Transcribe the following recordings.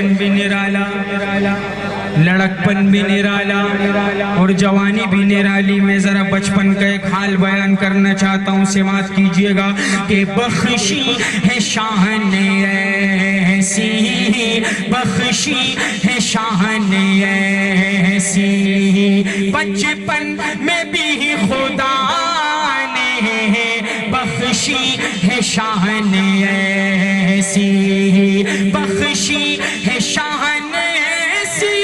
بچپن بھی نرالا، لڑکپن بھی نرالا اور جوانی بھی نرالی. میں ذرا بچپن کا ایک حال بیان کرنا چاہتا ہوں، سماعت کیجئے گا کہ بخشی ہے شاہ نے ایسی، بخشی ہے شاہ نے ایسی، بچپن میں بھی خدا نے بخشی ہے شاہ نے ایسی، بخشی ہے شاہ نے ایسی،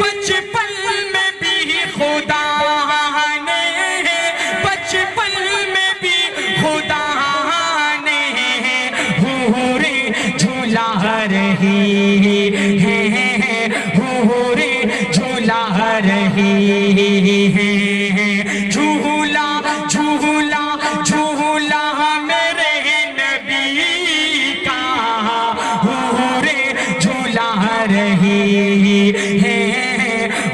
بچپن میں بھی خدا نے، بچپن میں بھی خدا نے حوریں جھلا رہی ہے، حوریں جھلا رہی ہے، جھولا جھولا جھولا میرے نبی کا، حوریں جھلا رہی ہے،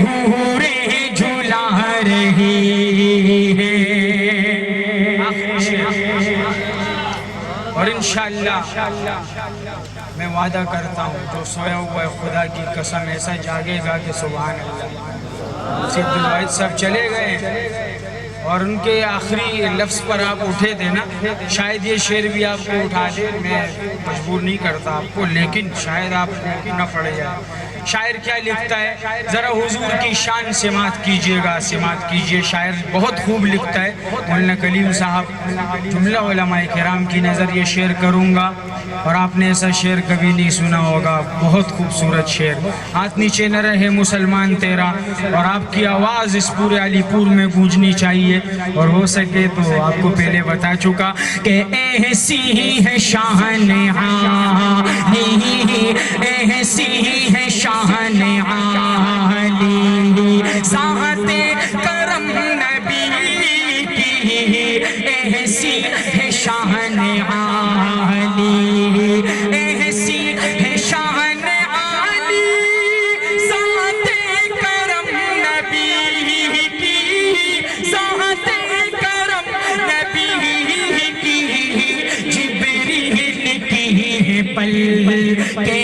حوریں جھلا رہی ہے. اور انشاءاللہ میں وعدہ کرتا ہوں جو سویا ہوا ہے خدا کی قسم ایسا جاگے گا کہ سبحان اللہ. سید الواحد صاحب چلے گئے اور ان کے آخری لفظ پر آپ اٹھے تھے نا، شاید یہ شعر بھی آپ کو اٹھا دے، میں مجبور نہیں کرتا آپ کو، لیکن شاید آپ کو نہ پڑ جائے. شاعر کیا لکھتا ہے ذرا حضور کی شان سماعت کیجئے گا، سماعت کیجئے. شاعر بہت خوب لکھتا ہے مولانا کلیم صاحب. جملہ علماء کرام کی نظر یہ شعر کروں گا اور آپ نے ایسا شعر کبھی نہیں سنا ہوگا، بہت خوبصورت شعر. ہاتھ نیچے نہ رہے مسلمان تیرا، اور آپ کی آواز اس پورے علی پور میں گونجنی چاہیے، اور ہو سکے تو آپ کو پہلے بتا چکا کہ ایسی ہے شان عالی، ایسی ہے شان عالی، ذات کرم نبی کی ایسی ہے شان عالی، ایسی ہے شان عالی، ذات کرم نبی کی، ذات کرم نبی کی، جبریل کی پل کے،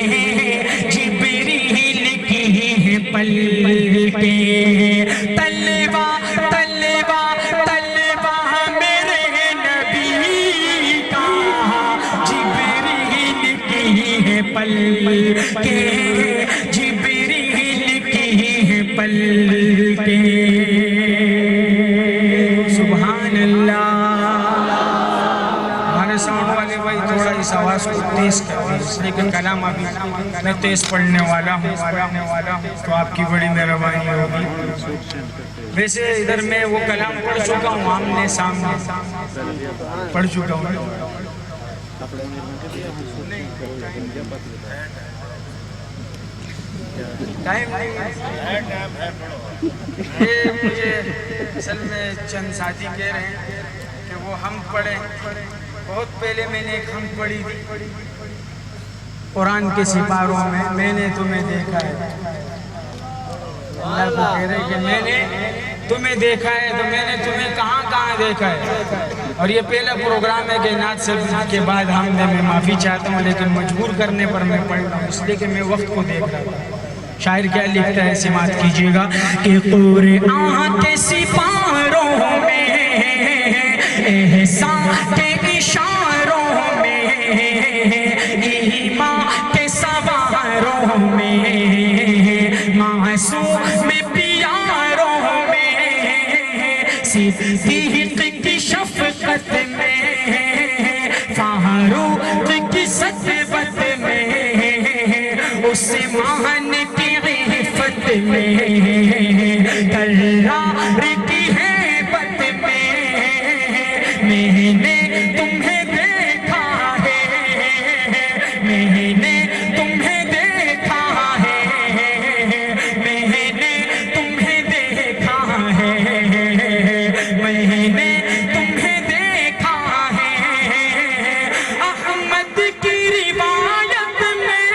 جبریل کی پل کے، طلبہ طلبہ طلبہ میرے نبی کا، جبریل کی پل کے، جبریل کی پل کے. سبحان اللہ. ہمارے ساؤنڈ والے بھائی تھوڑا اس آواز کو تیز کر دیں، اس لیے کہ کلام ابھی میں تیز پڑھنے والا ہوں تو آپ کی بڑی مہربانی ہوگی. ویسے ادھر میں وہ کلام پڑھ چکا ہوں، آمنے سامنے پڑھ چکا ہوں. ٹائم یہ مجھے اصل میں چند ساتھی کہہ رہے ہیں کہ وہ ہم پڑھیں. بہت پہلے میں نے ایک ہم پڑھی تھی قرآن کے سپاروں میں نے تمہیں دیکھا ہے. اللہ کو کہہ رہے کہ میں نے تمہیں دیکھا ہے، تو میں نے تمہیں کہاں کہاں دیکھا ہے. اور یہ پہلا پروگرام ہے کہ نعت صرف کے بعد ہم میں معافی چاہتا ہوں، لیکن مجبور کرنے پر میں پڑھ رہا ہوں اس لیے کہ میں وقت کو دیکھ رہا ہوں. شاعر کیا لکھتا ہے سماعت کیجئے گا کہ قرآن کے سپاروں میں، احسان کے اشاروں میں، ایمان کے سواروں میں، معصوم پیاروں میں، صدیق کی شفقت میں، فاروق کی صدبت میں، عثمان کی عفت میں، کرار کی ہیبت میں، میں نے تمہیں دیکھا ہے، میں نے تمہیں دیکھا ہے، میں نے تمہیں دیکھا ہے، میں نے تمہیں دیکھا ہے. احمد کی روایت میں،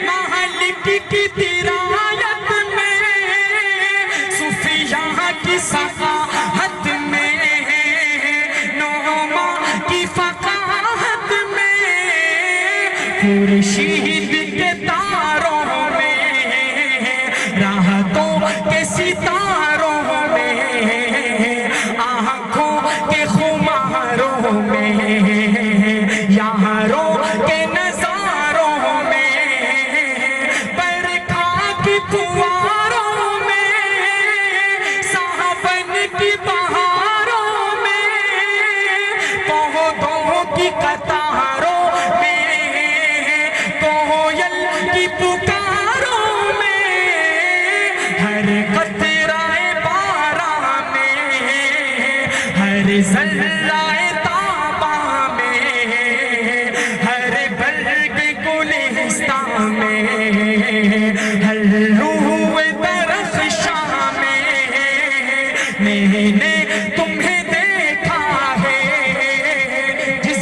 مالک کی درایت میں، صوفیاء کی ثقافت میں، نعما کی فقاہت میں، خورشید کے تاروں میں، راحتوں کے ستاروں میں، آنکھوں کے خماروں میں، یاروں کے نظاروں میں، برکھا کی پھواروں میں، ساون کی بہاروں میں، پودوں کی قطاروں میں، کوئل کی پکاروں میں، ہر قطرہ باران میں، ہر ذرہ تابہ میں، ہر برگ گلستان میں، ہر روح درخشاں میں نے تمہیں دیکھا ہے۔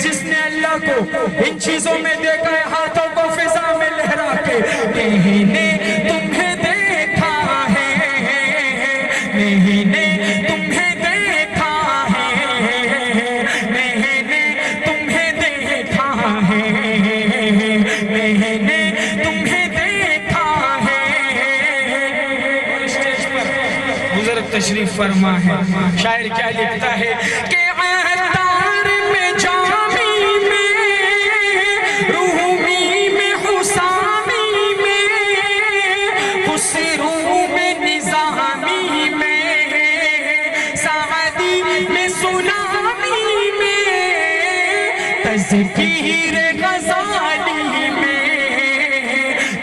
جس نے اللہ کو ان چیزوں میں دیکھا ہے، ہاتھوں کو فضا میں لہرا کے، میں نے تمہیں دیکھا ہے، میں نے تمہیں دیکھا ہے، میں نے تمہیں دیکھا ہے، میں نے تمہیں دیکھا ہے۔ اسٹیج پر بزرگ تشریف فرما ہے، شاعر کیا لکھتا ہے کہ عطار میں جامی میں، رومی میں حسامی میں، خسرو میں نظامی میں، سعدی میں سنامی میں، تذکیر غزالی میں،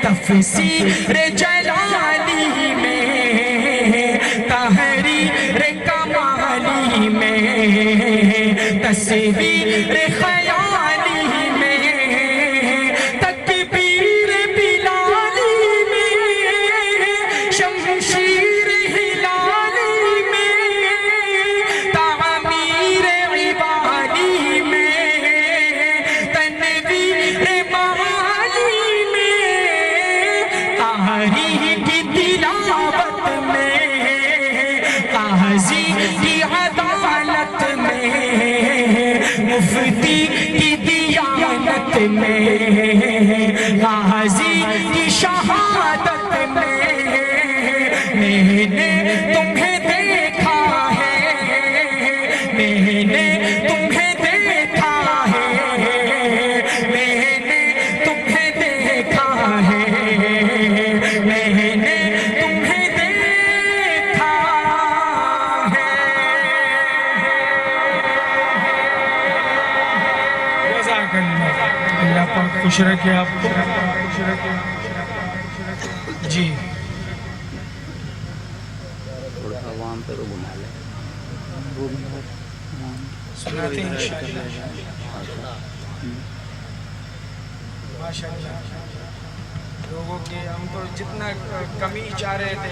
تفسیر جلالی میں، تحریر کمالی میں، تصویر خیالی میں، تکبیر بلالی میں، شمشیر ہلالی میں، تعمیر عبالی میں، تنویر معالی میں، تاریخ کی تلاوت میں، قاضی کی عدالت میں، مفتی کی دیانت میں، قاضی کی شہادت میں نے تمہیں دیکھا ہے، میں نے تمہیں دیکھا ہے، میں نے تمہیں دیکھا ہے، میں نے تمہیں دیکھا ہے۔ جزاک اللہ، اللہ پاک خوش رکھے آپ کو۔ جی سناتے ہیں انشاءاللہ۔ ماشاءاللہ لوگوں کے ہم تو جتنا کمی چاہ رہے تھے،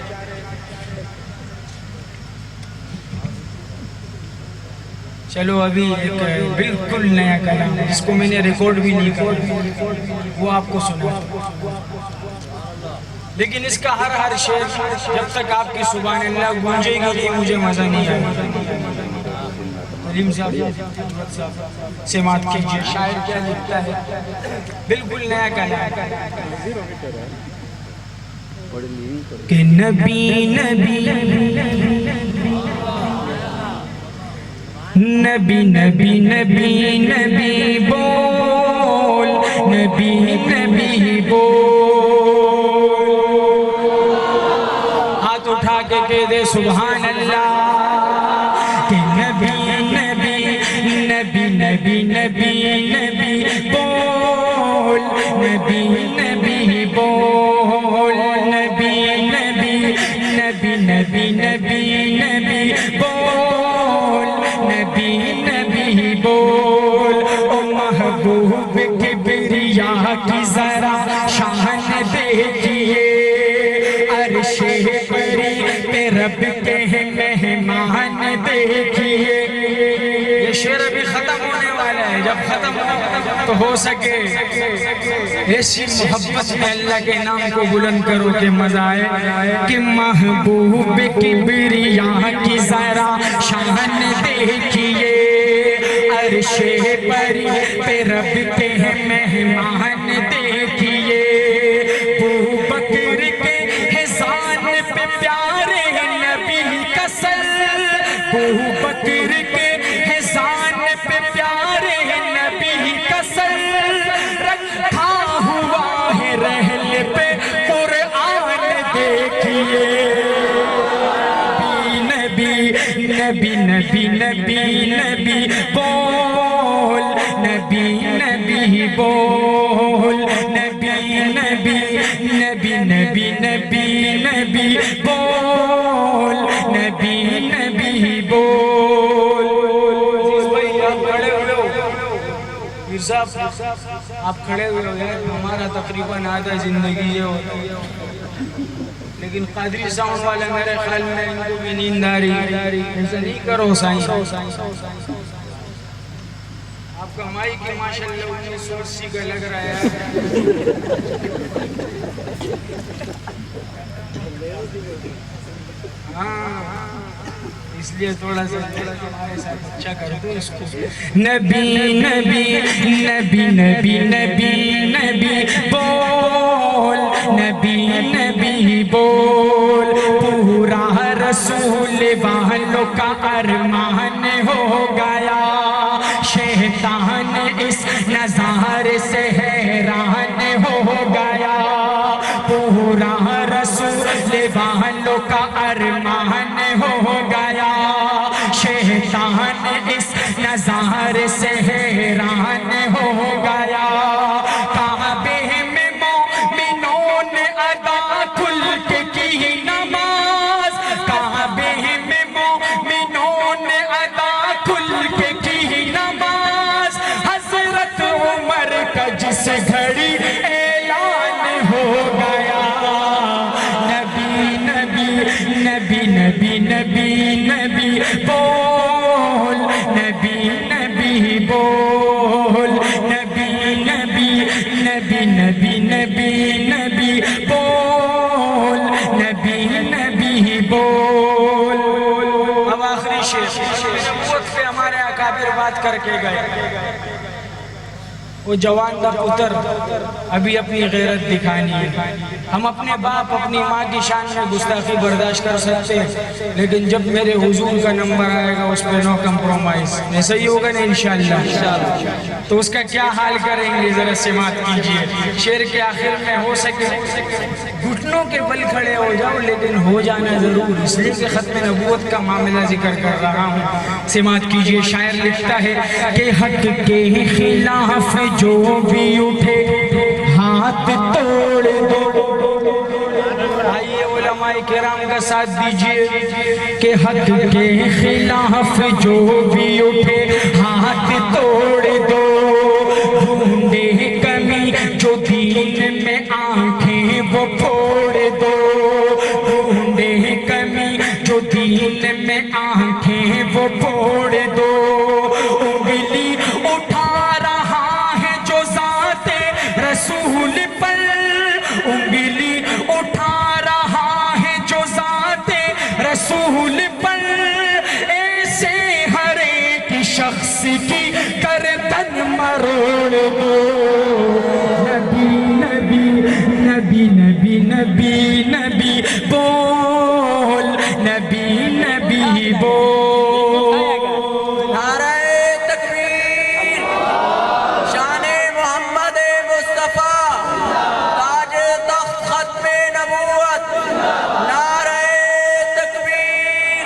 چلو ابھی ایک بالکل نیا کلام جس کو میں نے ریکارڈ بھی نہیں کیا وہ آپ کو سنا، لیکن اس کا ہر شعر جب تک آپ کی سبحان اللہ گونجے گی نہیں مجھے مزہ نہیں آئے گا۔ علیم صاحب سماعت کیجئے، شاعر کیا لکھتا ہے، بالکل نیا کلام کہ نبی نبی نبی نبی نبی نبی بول، نبی نبی بول، ہاتھ اٹھا کے کہہ دے سبحان اللہ، کہ نبی نبی نبی نبی نبی نبی بول، نبی نبی بول، نبی نبی نبی نبی نبی نبی بول، نبی نبی بول، او محبوب کبریا کی ذرا شان دیکھیے، عرش پری پہ رب کے مہمان دیکھیے۔ یہ شعر ابھی ختم ہونے والا ہے، جب ختم تو ہو سکے ایسی محبت میں اللہ کے نام کو بلند کرو کہ مزہ آئے، کہ محبوب کبریا کی ذرا شان دیکھیے، عرش پری پہ رب کے مہمان دیکھیے۔ ابو بکر کے حصان پہ پیارے نبی کا سر رکھا ہوا ہے رحل پہ قرآن دیکھیے نبی نبی نبی نبی نبی بول نبی نبی بول نبی نبی نبی نبی نبی نبی بول نبی نبی بول آپ کھڑے ہوئے ہو پیر صاحب آپ کھڑے ہوئے ہو ہمارا تقریباً آدھا زندگی یہ ہوتا ہے لیکن قادری ساؤنڈ والا میرے خیال میں ان کو بھی نیند آ رہی ایسا نہیں کرو سائیں آپ کا مائک ہے ماشاءاللہ 1980 کا لگ رہا ہے ہاں اس لیے تھوڑا سا اچھا کر دو اس کو نبی نبی نبی نبی نبی نبی بول نبی نبی بول پورا رسول والوں کا ارمان ہو گیا شیطان اس نظارے سے حیران ہو گیا پورا رسول والوں کا ارمان ہو گیا شیطان اس نظارے سے حیران ہو گیا کعبے میں مومنوں نے ادا کھل کے کی نماز کعبے میں مومنوں نے ادا کھل کے کی نماز حضرت عمر کا جس گھڑی اعلان ہو گیا نبی نبی نبی نبی نبی نبی بول نبی نبی بول نبی نبی نبی نبی نبی نبی بول نبی نبی بول اب آخری شیخ نبوت پہ ہمارے اکابر بات کر کے گئے وہ جوان دا پتر ابھی اپنی غیرت دکھانی ہے ہم اپنے باپ اپنی ماں کی شان میں گستاخی برداشت کر سکتے ہیں لیکن جب میرے حضور کا نمبر آئے گا اس پہ نو کمپرومائز ایسا ہی ہوگا نا انشاءاللہ تو اس کا کیا حال کریں گے ذرا سماعت کیجئے شعر کے آخر میں ہو سکے گھٹنوں کے بل کھڑے ہو جاؤ لیکن ہو جانا ضرور اس لیے کہ ختم نبوت کا معاملہ ذکر کر رہا ہوں سماعت کیجئے شاعر لکھتا ہے کہ حق کے خلاف جو بھی اٹھے ہاتھ توڑ دو آئیے علماء کرام کا ساتھ دیجئے کہ حق کے خلاف جو بھی اٹھے ہاتھ توڑ دو ڈھونڈے کمی جو دین میں آنکھیں وہ پھوڑ دو ڈھونڈے کمی جو دین میں آنکھیں وہ پھوڑ دو انگلی اٹھا رسول پر انگلی اٹھا رہا ہے جو ذات رسول پر ایسے ہر ایک شخص کی گردن مروڑ دو نبی نبی نبی نبی نبی نبی بول نبی نبی بول نعرہ تکبیر شان محمد مصطفیٰ تاج تخت ختم نبوت نعرہ تکبیر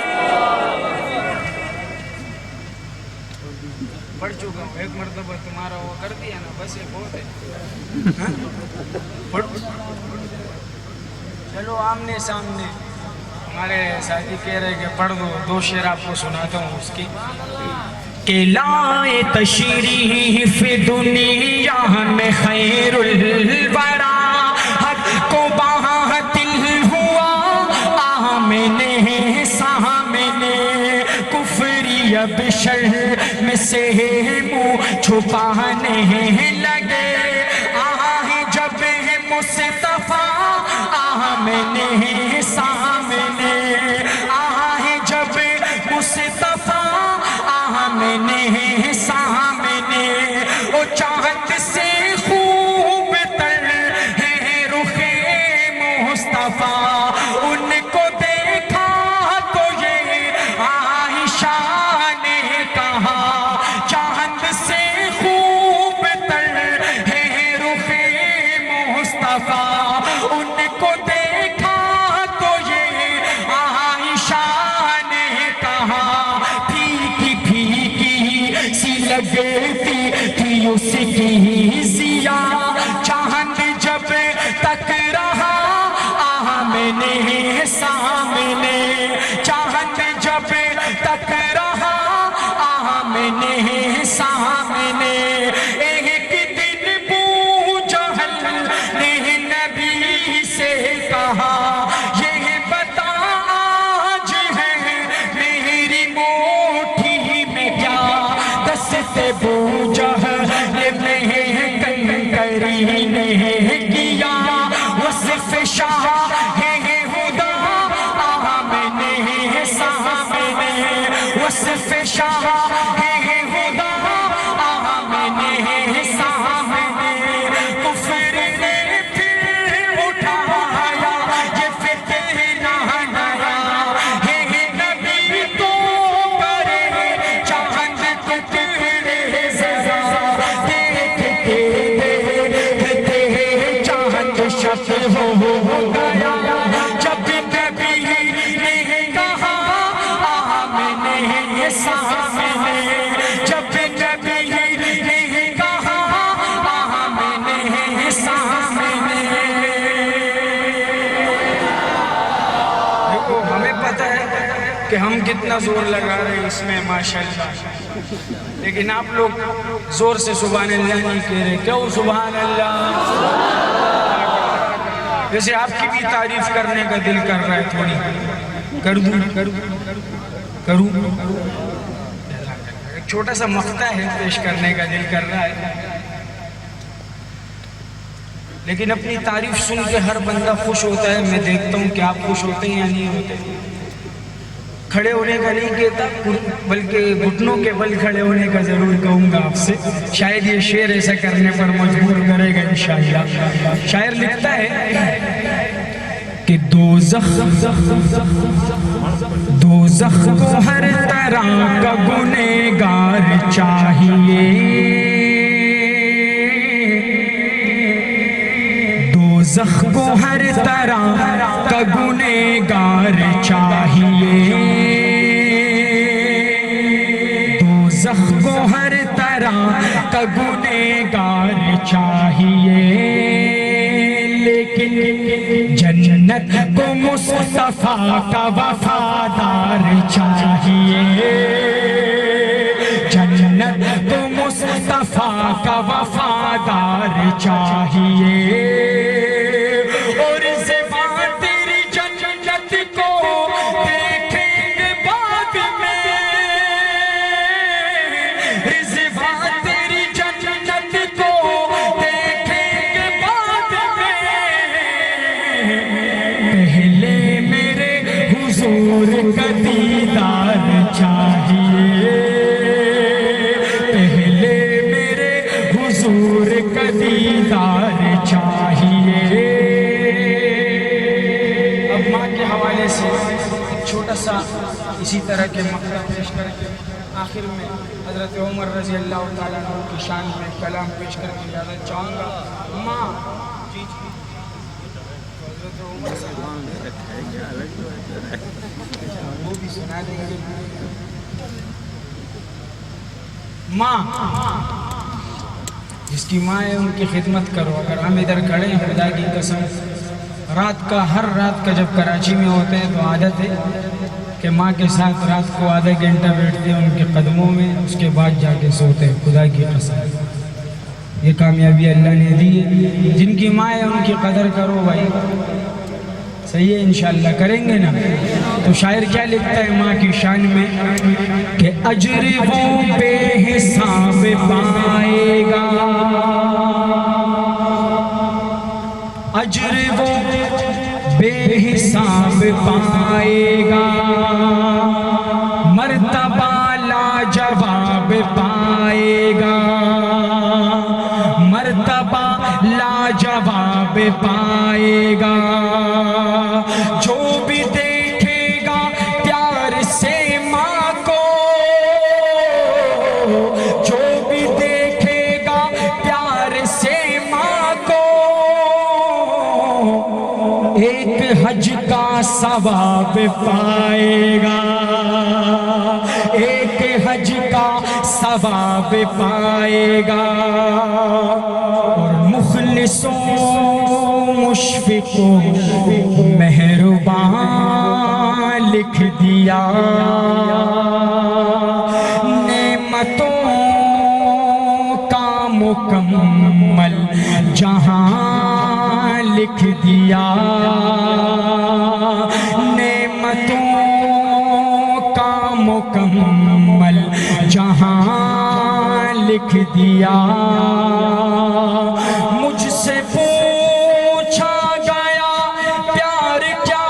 پڑھ چکا ہوں ایک مرتبہ تمہارا وہ کر دیا نا بس یہ بہت ہے پڑھ چلو آمنے سامنے ہمارے ساتھی کہہ رہے کہ پڑھ دو دو شعر آپ کو سناتا ہوں اس کی کہ لائے تشریف دنیا میں خیر الورا حق کو باطل ہوا آمنے سامنے کفری اب شرم سے منہ چھپانے لگے آہ جب مصطفیٰ آمنے سامنے آہ جب مصطفیٰ آمنے سامنے وہ چاہت سے خوب تر ہے رخ مصطفیٰ ان کو دیکھا تو یہ عائشہ اس کی ضیا چاند جب تک رہا آمنے سامنے چاند جب تک رہا آمنے سامنے ایک دن ابو جہل نے نبی سے کہا یہ بتا آج ہے میری موٹھی میں کیا دست ابو جہل نے کنکری نے کیا وصف شاہ ہے خدا آمنے سامنے وصف شاہ ہے خدا آمنے سامنے کفر نے پھر اٹھایا یہ فتنہ نیا ہے نبی تو کرے چاند ٹکڑے ذرا دیکھتے دیکھتے چاند شب ہو گیا جب نبی نے کہا آمنے سامنے جب نبی نے کہا آمنے سامنے دیکھو ہمیں پتہ ہے کہ ہم کتنا زور لگا رہے ہیں اس میں ماشاءاللہ، لیکن آپ لوگ زور سے سبحان اللہ نہیں کہہ رہے. کیوں سبحان اللہ؟ جیسے آپ کی بھی تعریف کرنے کا دل کر رہا ہے، تھوڑی کر دوں کروں ایک چھوٹا سا مقطع ہے پیش کرنے کا دل کر رہا ہے، لیکن اپنی تعریف سن کے ہر بندہ خوش ہوتا ہے. میں دیکھتا ہوں کہ آپ خوش ہوتے ہیں یا نہیں ہوتے. کھڑے ہونے کا نہیں کہتا بلکہ گھٹنوں کے بل کھڑے ہونے کا ضرور کہوں گا آپ سے. شاید یہ شعر ایسا کرنے پر مجبور کرے گا انشاءاللہ. شاعر لکھتا ہے کہ دوزخ کو ہر طرح کا گنہگار چاہیے دوزخ کو ہر طرح کا گنہگار چاہیے دوزخ کو ہر طرح کا گنہگار چاہیے لیکن جنت کو مصطفیٰ کا وفادار چاہیے جنت کو مصطفیٰ کا وفادار چاہیے اور زبان تیری جنت کو دیکھیں گے بعد میں زبان تیری جنت کو دیکھیں گے بعد میں پہلے میرے حضور کا دیدار چاہیے پہلے میرے حضور کا دیدار چاہیے. اب ماں کے حوالے سے ایک چھوٹا سا اسی طرح کے مقطع پیش کر کے آخر میں حضرت عمر رضی اللہ تعالیٰ عنہ کی شان میں کلام پیش کر کے اجازت چاہوں گا. ماں حضرت عمر وہ بھی سنا دیں گے. ماں جس کی ماں ہے ان کی خدمت کرو. اگر ہم ادھر کھڑے ہیں خدا کی قسم ہر رات کا جب کراچی میں ہوتے ہیں تو عادت ہے کہ ماں کے ساتھ رات کو آدھا گھنٹہ بیٹھتے ہیں ان کے قدموں میں اس کے بعد جا کے سوتے ہیں. خدا کی قسم یہ کامیابی اللہ نے دی ہے. جن کی ماں ہے ان کی قدر کرو بھائی. صحیح ہے انشاءاللہ کریں گے نا. تو شاعر کیا لکھتا ہے ماں کی شان میں کہ اجر وہ بے حساب پائے گا اجر وہ بے حساب پائے گا مرتبہ لاجواب پائے گا مرتبہ لاجواب پائے گا جو بھی دیکھے گا پیار سے ماں کو جو بھی دیکھے گا پیار سے ماں کو ایک حج کا ثواب پائے گا ایک حج کا ثواب پائے گا، اور مخلص و مشفق و مہربان لکھ دیا، نعمتوں کا مکمل جہاں لکھ دیا، نعمتوں کا مکمل جہاں لکھ دیا۔ مجھ سے پوچھا گیا پیار کیا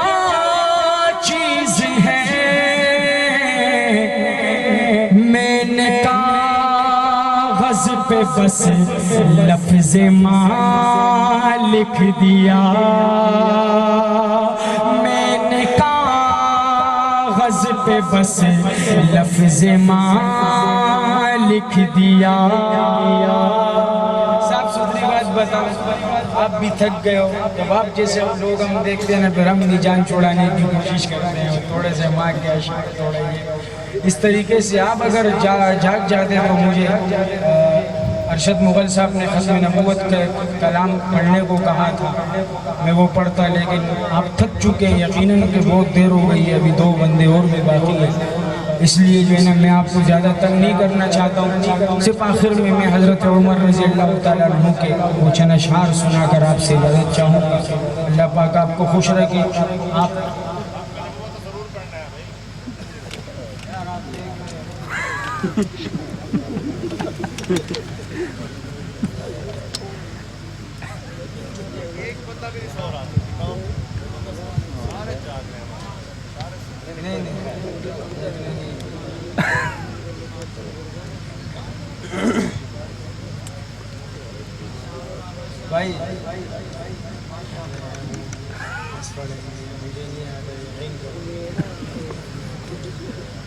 چیز ہے، میں نے کاغذ پہ بس لفظ ماں لکھ دیا، میں نے کاغذ پہ بس لفظ ماں لکھ دیا۔ صاف ستھری بات بتاؤ، آپ بھی تھک گئے ہو، جب آپ جیسے لوگ ہم دیکھتے ہیں نا پھر ہم بھی جان چھوڑانے کی کوشش کرتے ہیں، تھوڑے سے ماں کے اشعار توڑیں، اس طریقے سے آپ اگر جاگ جاتے تو مجھے ارشد مغل صاحب نے ختم نبوت کے کلام پڑھنے کو کہا تھا، میں وہ پڑھتا، لیکن آپ تھک چکے ہیں یقیناً کہ بہت دیر ہو گئی ہے، ابھی 2 بندے اور بھی باقی ہیں، اس لیے جو ہے نا میں آپ کو زیادہ تنگ نہیں کرنا چاہتا ہوں۔ صرف آخر میں حضرت عمر رضی اللہ تعالیٰ عنہ کے وہ چند اشعار سنا کر آپ سے اجازت چاہوں گا۔ اللہ پاک آپ کو خوش رکھے۔ آپ بھائی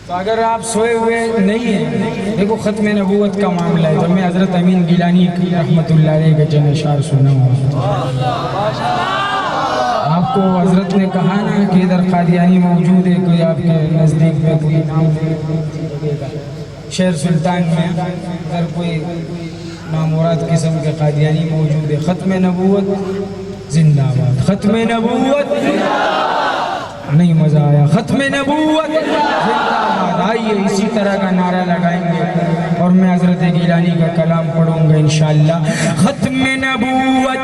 تو اگر آپ سوئے ہوئے نہیں ہیں، دیکھو ختم نبوت کا معاملہ ہے، تو میں حضرت امین گیلانی کی رحمت اللہ علیہ کا چند اشعار سنا ہوں۔ آپ کو حضرت نے کہا نا کہ ادھر قادیانی موجود ہے، کوئی آپ کے نزدیک میں کوئی نام شہر سلطان میں ادھر کوئی ناموراد قسم کے قادیانی موجود ہے۔ ختم نبوت زندہ باد، ختم نبوت نہیں مزہ آیا، ختم نبوت زندہ باد۔ آئیے اسی طرح کا نعرہ لگائیں گے اور میں حضرت گیلانی کا کلام پڑھوں گا انشاءاللہ۔ ختم نبوت،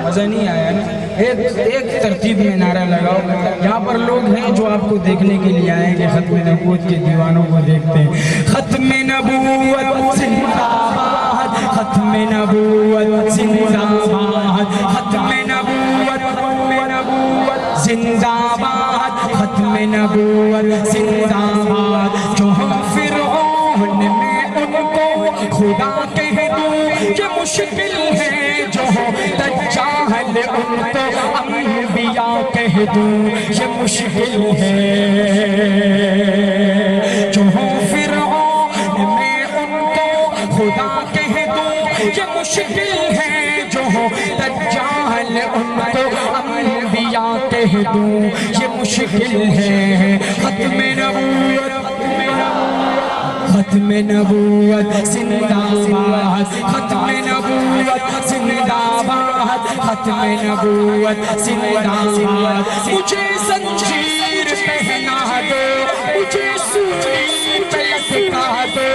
مزہ نہیں آیا نا؟ ایک ترتیب میں نعرہ لگاؤ۔ یہاں پر لوگ ہیں جو آپ کو دیکھنے کے لیے آئے کہ ختم نبوت کے دیوانوں کو دیکھتے ہیں۔ ختم نبوت زندہ باد، ختم نبوت زندہ باد، ختم نبوت زندہ باد، ختم نبوت زندہ باد۔ جو ہم فرعون میں ان کو خدا کہہ دوں یہ مشکل ہے، جو ہو دجال ان کو انبیاء کہہ دوں یہ مشکل ہے، جو ہو فرعون میں ان کو خدا کہہ دوں یہ مشکل ہے، جو ہو دجال ان کو انبیاء کہہ دوں یہ مشکل ہے۔ ختم نبوت، ختم نبوت زندہ باد، ختم نبوت زندہ باد، ختم نبوت زندہ باد۔ مجھے زنجیر پہنا دو، مجھے سولی پہ لٹکا دو،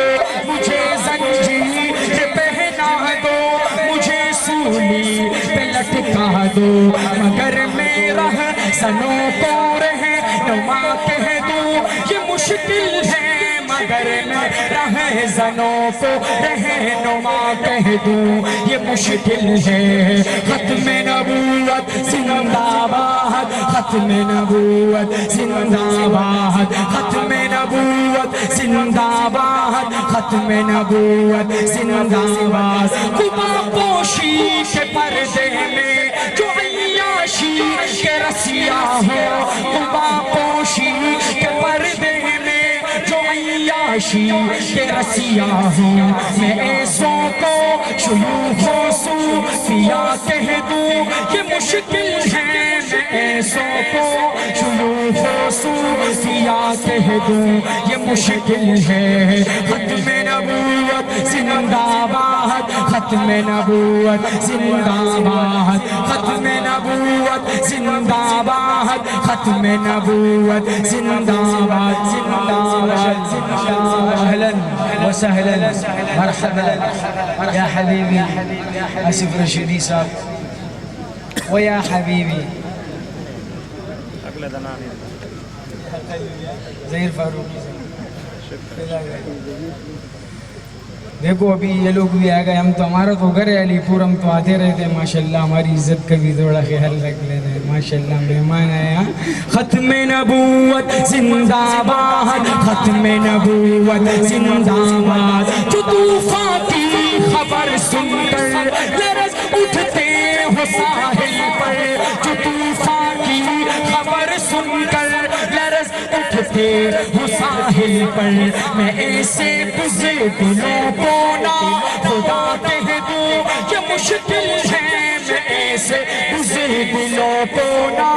مجھے زنجیر پہنا دو، مجھے سولی پہ لٹکا دو، مگر میرا سنوں کو رہنما کہہ دوں یہ مشکل ہے، مگر میں رہزنوں کو رہنما کہہ دوں یہ مشکل ہے۔ ختم نبوت زندہ باد، ختم نبوت زندہ باد، ختم نبوت زندہ باد، ختم نبوت زندہ باد۔ قبا پوشی کے پردے میں جو عیاشی کے رسیا ہو، قبا پوشی کے پردے میں جو عیاشی کے رسیا ہوں، میں ایسوں کو شیوخ و صوفیاء کہہ دوں یہ مشکل ہے، میں ایسوں کو شیوخ و صوفیاء کہہ کہہ دوں یہ مشکل ہے. ختم نبوت زندہ باد, ختم نبوت زندہ باد, ختم نبوت زندہ باد, ختم نبوت زندہ باد, زندہ باد, زندہ باد. اهلا وسهلا مرحبا يا حبيبي آصف رشیدی صاحب ويا حبيبي ظہیر فاروقی صاحب. دیکھو ابھی یہ لوگ بھی آ گئے, ہم تو ہمارا تو گھر ہے علی پور, ہم تو آتے رہتے ہیں ماشاءاللہ, ہماری عزت کا بھی تھوڑا خیال رکھ لیتے ہیں ماشاءاللہ. مہمان آئے ہاں. ختم نبوت زندہ باد, ختم نبوت زندہ باد. جو طوفان کی خبر سن کر لرز اٹھتے ہو ساحل پر, جو طوفان کی خبر سن کر لرز اٹھتے ہو ساحل پر, میں ایسے بزے دلوں کو نہ خدا کہہ دوں یہ مشکل ہے. میں ایسے بزے دلوں کو نہ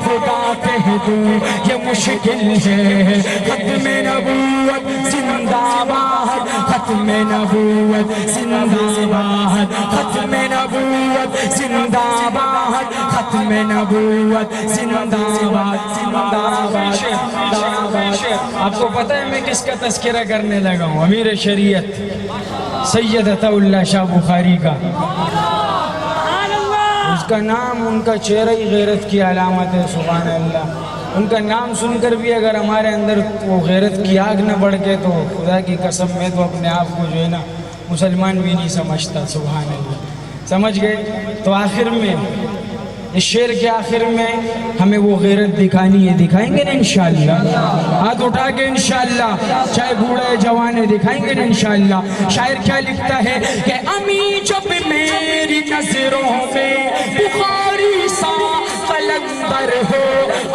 خدا کہہ دوں یہ مشکل ہے. ختم نبوت زندہ باد, ختم نبوت زندہ باد, ختم نبوت زندہ باد, ختم نبوت زندہ باد, زندہ باد. آپ کو پتہ ہے میں کس کا تذکرہ کرنے لگا ہوں؟ امیر شریعت سید عطا اللہ شاہ بخاری کا. اس کا نام, ان کا چہرہ ہی غیرت کی علامت ہے. سبحان اللہ. ان کا نام سن کر بھی اگر ہمارے اندر وہ غیرت کی آگ نہ بڑھ کے, تو خدا کی قسم میں تو اپنے آپ کو جو ہے نا مسلمان بھی نہیں سمجھتا. سبحان اللہ. سمجھ گئے؟ تو آخر میں اس شعر کے آخر میں ہمیں وہ غیرت دکھانی ہے. دکھائیں گے نا انشاءاللہ, ہاتھ اٹھا کے انشاءاللہ, چاہے بوڑھے جوانے, دکھائیں گے نا انشاءاللہ. شاعر کیا لکھتا ہے کہ امی جب میری نظروں میں بخاری سا قلندر ہو,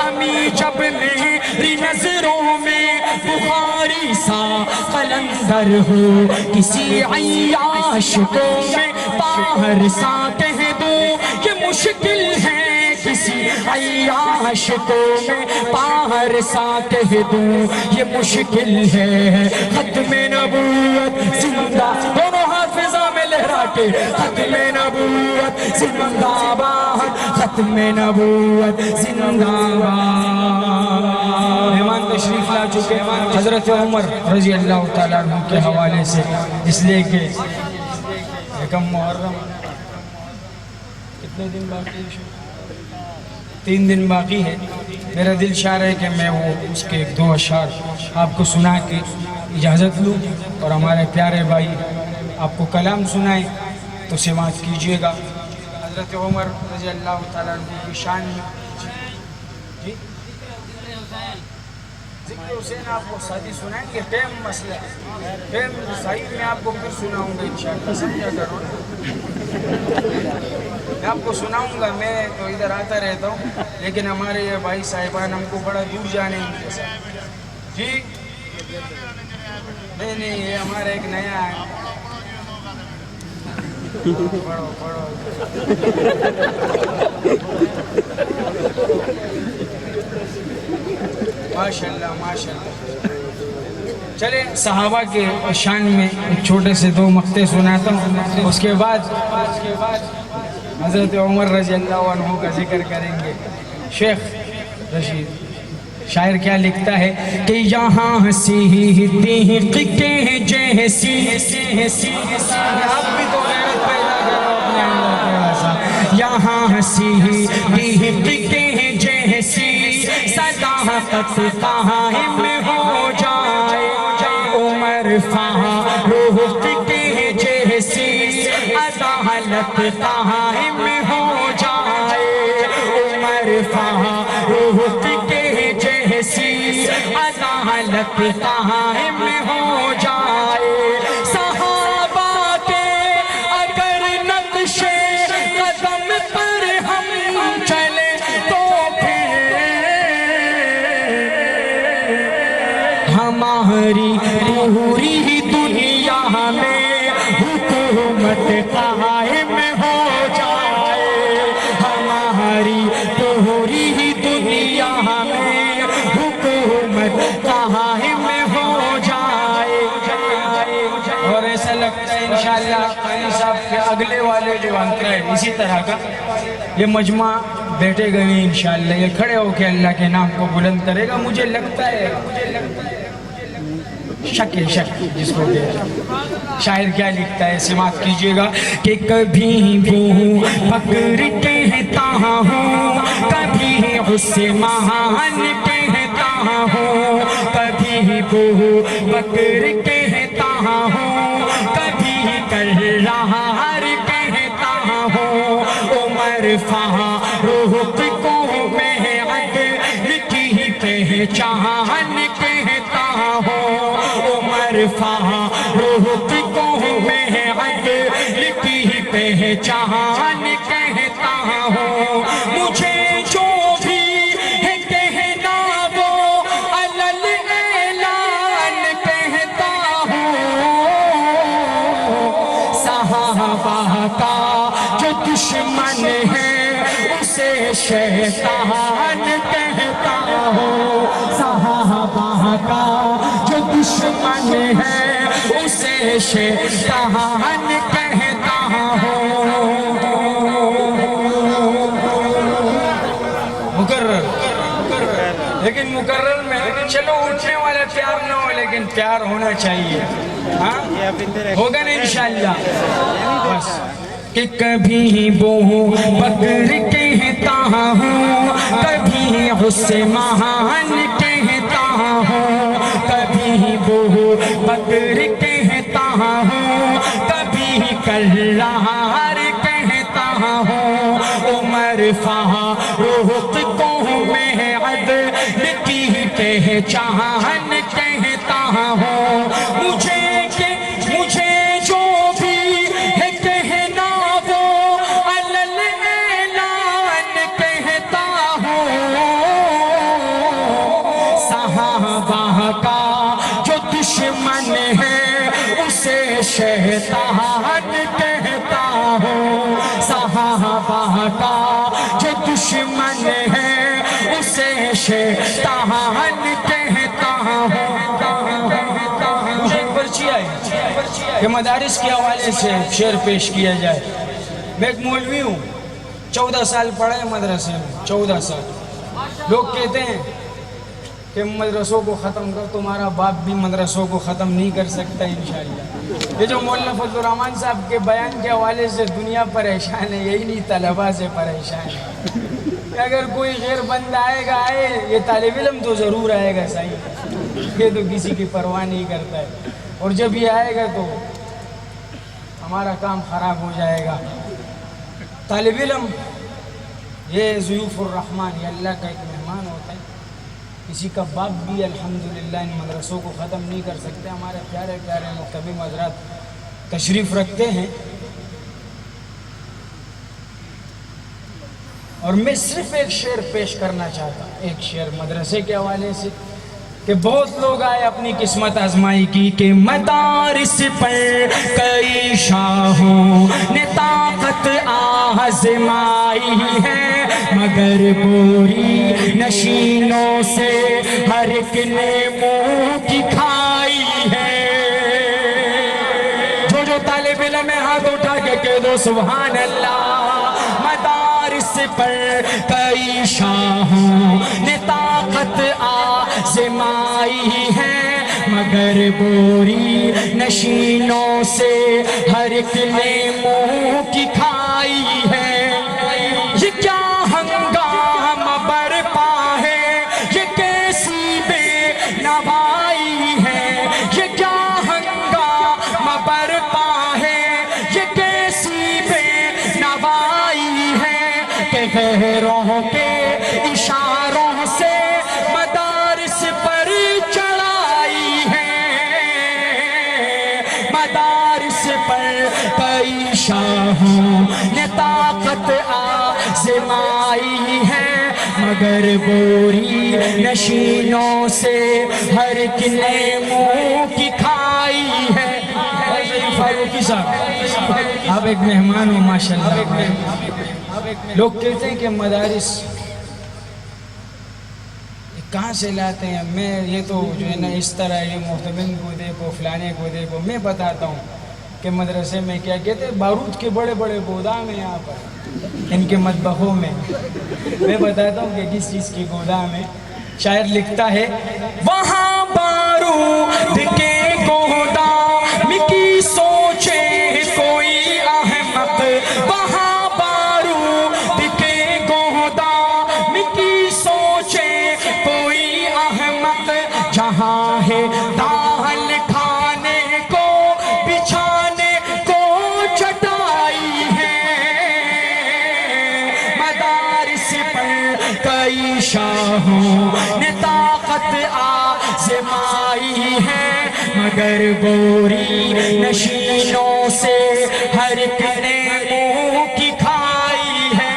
امی جب میری نظروں میں بخاری سا قلندر ہو, کسی عیاش کو میں باہر سا کہہ دوں یہ مشکل ہے. کسی عیاش کو میں باہر سا کہہ دوں یہ مشکل ہے. ختم نبوت زندہ, دونوں ہاتھ فضا میں لہرا کے, ختم نبوت زندہ باد, ختم نبوت زندہ باد. مہمان تشریف لا چکے حضرت عمر رضی اللہ تعالیٰ عنہ کے حوالے سے, اس لیے کہ یکم محرم کتنے دن باقی ہے؟ 3 دن باقی ہے. میرا دل چاہ رہا ہے کہ میں وہ اس کے 2 اشعار آپ کو سنا کے اجازت لوں, اور ہمارے پیارے بھائی آپ کو کلام سنائیں, تو سماعت کیجئے گا. حضرت عمر رضی اللہ تعالیٰ عنہ کی شان میں جی ذکر حسین آپ کو ساتھی سنائیں گے. ٹیم مسئلہ ہے, ٹیم صحیح میں آپ کو پھر سناؤں گا انشاءاللہ. سمجھا کرو, میں آپ کو سناؤں گا. میں تو ادھر آتا رہتا ہوں, لیکن ہمارے یہ بھائی صاحبان ہم کو بڑا دور جانے ان کے ساتھ. جی نہیں, یہ ہمارا ایک نیا ہے. پڑھو پڑھو. ماشاءاللہ ماشاءاللہ. چلے صحابہ کے شان میں ایک چھوٹے سے 2 مقطع سناتا ہوں, اس کے بعد حضرت عمر رضی اللہ عنہ کا ذکر کریں گے. شیخ رشید شاعر کیا لکھتا ہے کہ یہاں سیدھی کے جیسی, آپ بھی تو غیرت پیدا کرو اپنے اندر تھوڑا سا. یہاں سیدھی کے جیسی صداقت قائم ہو جائے, عمر فاروق کے جیسی عدالت قائم ہو جائے, عمر فاروق کے جیسی عدالت قائم ہو جائے. صحابہ کے اگر نقش قدم پر ہم چلے تو پھر ہماری پوری دنیا میں حکومت قائم ہو جائے, ہماری پوری دنیا میں حکومت قائم انشاءاللہ قانی صاحب کے اگلے والے جو انترا ہے اسی طرح کا یہ مجمع بیٹھے گا نہیں انشاءاللہ، یہ کھڑے ہو کے اللہ کے نام کو بلند کرے گا. مجھے لگتا ہے شک جس کو کہ شاعر کیا لکھتا ہے سماعت کیجئے گا کہ کبھی وہ فقر کہتا ہوں کبھی عثمان کہتا ہوں، کبھی وہ فقر کہتا ہوں کبھی کرار کہتا ہوں. عمر فاروق کو میں عدل کی پہچان کہتا ہوں، عمر فاروق کو میں عدل کی پہچان کہتا ہوں. مجھے جو بھی ہے کہنا وہ علل اعلان کہتا ہوں. صحابہ کا جو دشمن ہے اسے شیطان کہتا ہوں. صحابہ کا جو دشمن ہے اسے شیطان کہتا ہوں. مقرر لیکن مقرر میں چلو اٹھنے والا پیار نہ ہو لیکن پیار ہونا چاہیے. ہاں ہوگا نا انشاءاللہ. بس کہ کبھی وہ بکر کہتا ہوں کبھی عثمان کہتا ہوں، کبھی وہ بکر کہتا ہوں کبھی کرار کہتا ہوں. عمر فاروق کو میں عدل کی پہچان کہتا ہوں. مجھے جو بھی ہے کہنا وہ علل اعلان کہتا ہوں. صحابہ کا جو دشمن ہے اسے شیطان کہتا ہوں. صحابہ کا جو دشمن ہے اسے شیطان کہتا ہوں. مجھے ایک پرچی آئی کہ مدارس کے حوالے سے شعر پیش کیا جائے. میں ایک مولوی ہوں، 14 سال پڑھا ہے مدرسے میں، 14 سال. لوگ کہتے ہیں کہ مدرسوں کو ختم کر، تمہارا باپ بھی مدرسوں کو ختم نہیں کر سکتا انشاءاللہ. یہ جو مولانا فضل الرحمان صاحب کے بیان کے حوالے سے دنیا پریشان ہے، یہی نہیں طلباء سے پریشان ہے کہ اگر کوئی غیر بند آئے گا آئے، یہ طالب علم تو ضرور آئے گا صحیح، یہ تو کسی کی پرواہ نہیں کرتا ہے. اور جب یہ آئے گا تو ہمارا کام خراب ہو جائے گا. طالب علم یہ ضیوف الرحمن، یہ اللہ کا ایک مہمان ہوتا ہے. کسی کا باپ بھی الحمدللہ ان مدرسوں کو ختم نہیں کر سکتے. ہمارے پیارے پیارے محترم حضرات تشریف رکھتے ہیں اور میں صرف ایک شعر پیش کرنا چاہتا ہوں، ایک شعر مدرسے کے حوالے سے کہ بہت لوگ آئے اپنی قسمت آزمائی کی کہ مدارس پر کئی شاہوں نے طاقت آزمائی ہے مگر بوری نشینوں سے ہر ایک نے منہ کی کھائی ہے. جو طالب علم ہے ہاتھ اٹھا کے کہہ دو سبحان اللہ. مدارس پر کئی شاہوں نے طاقت آزمائی ہے مگر بوری نشینوں سے ہر ایک نے منہ کی کھائی ہے. یہ کیا ہنگام برپا ہے، یہ کیسی بے نوائی ہے. یہ کیا ہنگام برپا ہے، یہ کیسی بے نوائی ہے کہ غیروں کے اشاروں سے مدارس پر چڑھائی ہے. مدارس پر کئی شاہوں نے طاقت آزمائی ہے مگر بوری نشینوں سے ہر ایک نے منہ کی کھائی ہے. فاروقی صاحب آپ ایک مہمان ہو ماشاءاللہ. لوگ کہتے ہیں کہ مدارس کہاں سے لاتے ہیں. میں یہ تو جو ہے نا اس طرح یہ محتمن کو دیکھو فلانے کو دیکھو. میں بتاتا ہوں کہ مدرسے میں کیا کہتے ہیں بارود کے بڑے بڑے گودام ہیں یہاں پر ان کے مطبخوں میں. میں بتاتا ہوں کہ کس چیز کی گودام ہے. شاعر لکھتا ہے وہاں بارود کے گودام کی سوچے کوئی احمق, وہاں بارود کے گودام کی سوچے کوئی احمق, جہاں ہے دال کھانے کو بچھانے کو چٹائی ہے, مدارس پر کئی شاہوں نے طاقت آزمائی ہے, مگر گوری نشینوں سے ہر ایک نے منہ کی کھائی ہے.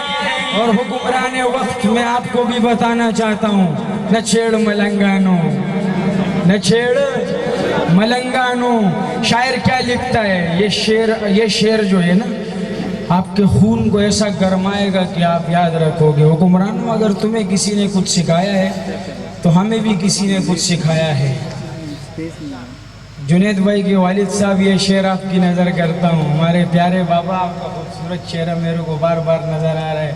اور حکمران وقت میں آپ کو بھی بتانا چاہتا ہوں, نہ چھیڑ ملنگانو, نہ چھیڑ ملنگانو. شاعر کیا لکھتا ہے, یہ شعر جو ہے نا آپ کے خون کو ایسا گرمائے گا کہ آپ یاد رکھو گے. حکمرانوں اگر تمہیں کسی نے کچھ سکھایا ہے تو ہمیں بھی کسی نے کچھ سکھایا ہے. جنید بھائی کے والد صاحب یہ شعر آپ کی نظر کرتا ہوں, ہمارے پیارے بابا, آپ کا خوبصورت چہرہ میرے کو بار بار نظر آ رہا ہے,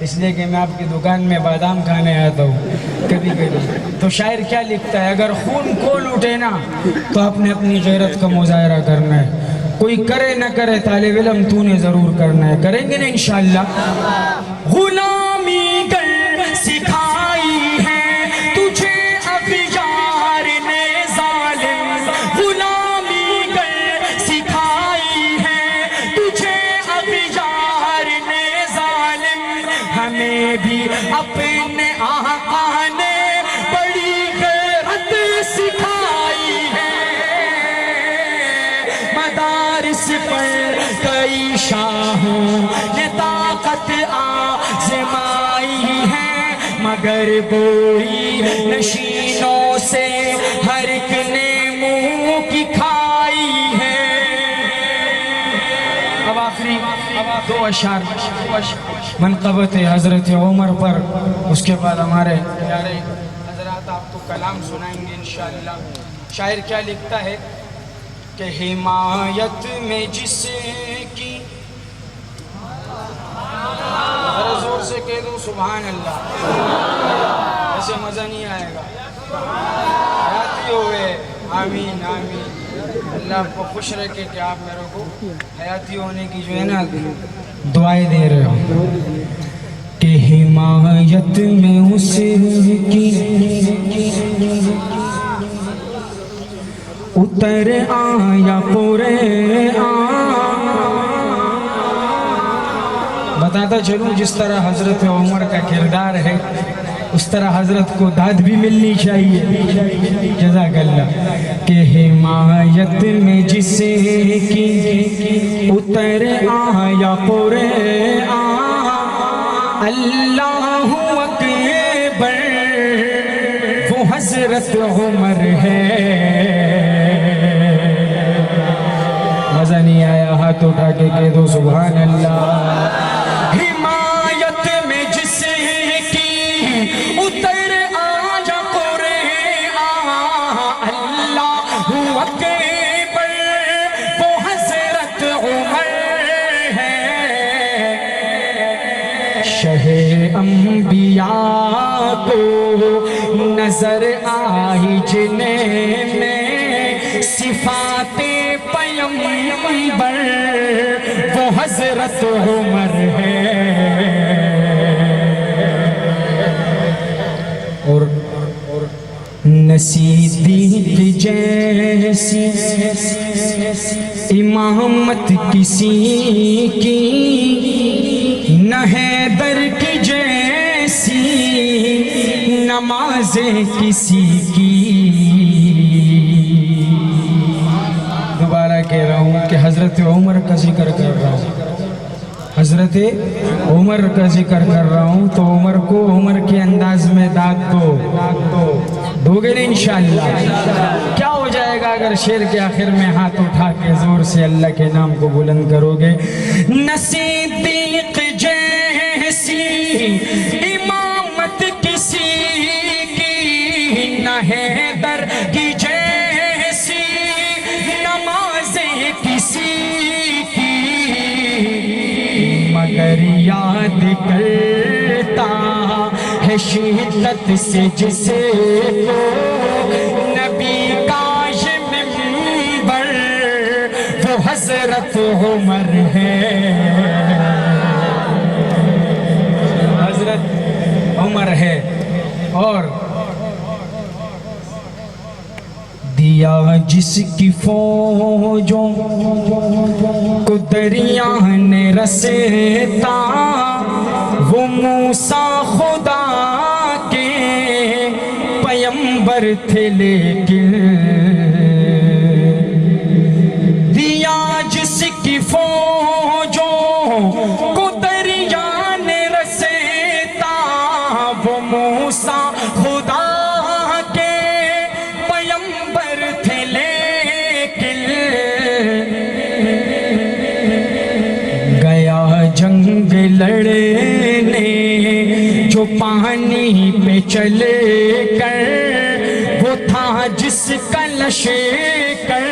اس لیے کہ میں آپ کی دکان میں بادام کھانے آتا ہوں کبھی کبھی. تو شاعر کیا لکھتا ہے, اگر خون کھول اٹھے نا تو آپ نے اپنی غیرت کا مظاہرہ کرنا ہے. کوئی کرے نہ کرے طالب علم تو نے ضرور کرنا ہے, کریں گے نا انشاءاللہ. غلامی گر سکھائی ہے تجھے اغیار نے ظالم, غلامی گر سکھائی ہے تجھے اغیار نے ظالم, ہمیں بھی اپنے آقا نے بڑی غیرت سکھائی ہے, مدارس پر کئی شاہوں نے طاقت آزمائی ہے, مگر گوئی نشینوں سے ہر ایک نے منہ کی کھائی ہے. اب آخری دو اشعار منقبت حضرت عمر پر, اس کے بعد ہمارے پیارے حضرات آپ کو کلام سنائیں گے انشاءاللہ. شاعر کیا لکھتا ہے کہ حمایت میں جس کی, ذرا زور سے کہہ دوں سبحان اللہ, ایسے مزہ نہیں آئے گا. حیاتی ہوئے, آمین آمین. اللہ آپ کو خوش رکھے کہ آپ میرے کو حیاتی ہونے کی جو ہے نا دعائیں دے رہے ہو. کہ حمایت میں اس کی اتر آیا قرآن. بتاتا چلوں جس طرح حضرت عمر کا کردار ہے اس طرح حضرت کو داد بھی ملنی چاہیے. جزاک اللہ. کہ حمایت میں جس کی اتر آیا قرآن, اللہ اکبر وہ حضرت عمر ہے. مزہ نہیں آیا, ہاتھ اٹھا کے کہہ دو سبحان اللہ. حمایت میں جس کی اتر آیا قرآن, اللہ اکبر وہ حضرت عمر ہے. شہ انبیاء کو نظر آئی جنہیں میں صفات پیغمبر, وہ حضرت عمر ہے. اور صدیق جیسی امامت کسی کی نہ حیدر کی جیسی نمازیں کسی کی. دوبارہ کہہ رہا ہوں کہ حضرت عمر کا ذکر کر رہا ہوں, حضرت عمر کا ذکر کر رہا ہوں, تو عمر کو عمر کے انداز میں داد دو گے نا انشاءاللہ. کیا ہو جائے گا اگر شعر کے آخر میں ہاتھ اٹھا کے زور سے اللہ کے نام کو بلند کرو گے. نہ صدیق جیسی امامت کسی کی, نہ حیدر کی جیسی نمازیں کسی یاد کرتا ہے شدت سے جسے کو نبی کا یہ منبر، وہ حضرت عمر ہے، حضرت عمر ہے۔ اور دیا جس کی فوجوں کو دریا نے رسیتا، وہ موسیٰ خدا کے پیمبر تھے، لیکن دیا جس کی فوجوں کو دریا نے رسیتا، وہ موسیٰ خدا کے پیمبر تھے، لیکن گیا جنگ لڑنے جو پانی پہ چلے کر، وہ تھا جس کا لشکر،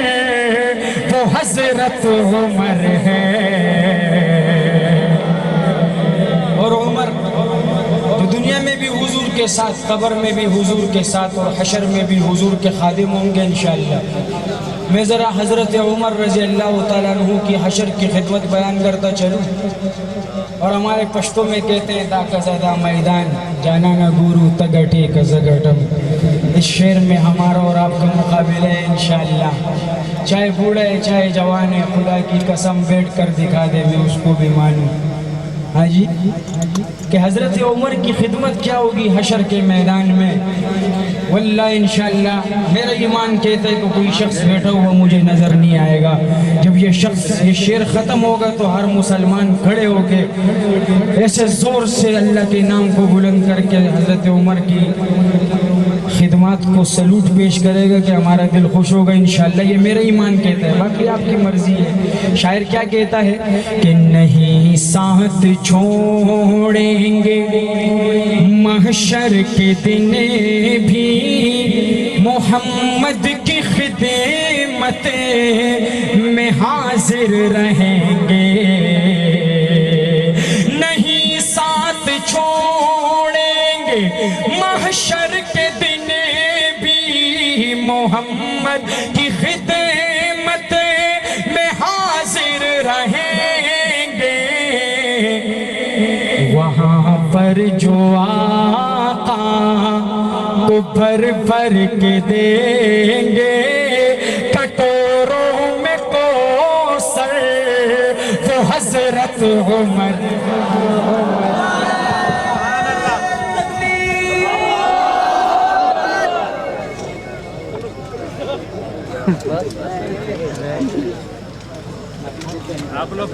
وہ حضرت عمر ہے۔ اور عمر تو دنیا میں بھی حضور کے ساتھ، قبر میں بھی حضور کے ساتھ، اور حشر میں بھی حضور کے خادم ہوں گے انشاءاللہ۔ میں ذرا حضرت عمر رضی اللہ تعالیٰ عنہ کی حشر کی خدمت بیان کرتا چلوں۔ اور ہمارے پشتوں میں کہتے ہیں دا کزادہ میدان جانا نہ گورو تگٹے کزگٹم۔ اس شعر میں ہمارا اور آپ کا مقابلہ ہے انشاءاللہ۔ چاہے بوڑھا ہے چاہے جوان ہے، خدا کی قسم بیٹھ کر دکھا دے میں اس کو بھی مانوں۔ ہاں جی، کہ حضرت عمر کی خدمت کیا ہوگی حشر کے میدان میں۔ واللہ انشاءاللہ میرا ایمان کہتا ہے کہ کوئی شخص بیٹھا ہوا مجھے نظر نہیں آئے گا۔ جب یہ شعر ختم ہوگا تو ہر مسلمان کھڑے ہو کے ایسے زور سے اللہ کے نام کو بلند کر کے حضرت عمر کی خدمات کو سلوٹ پیش کرے گا کہ ہمارا دل خوش ہوگا انشاءاللہ۔ یہ میرا ایمان کہتا ہے، باقی آپ کی مرضی ہے۔ شاعر کیا کہتا ہے کہ نہیں ساتھ چھوڑیں گے محشر کے دن بھی، محمد کی خدمت میں حاضر رہیں گے۔ نہیں ساتھ چھوڑیں گے محشر کے دن بھی، محمد کی خدمت میں حاضر رہیں گے۔ وہاں پر جو آقا کو بھر بھر کے دیں گے کٹوروں میں کوثر، وہ حضرت عمر۔ آپ لوگ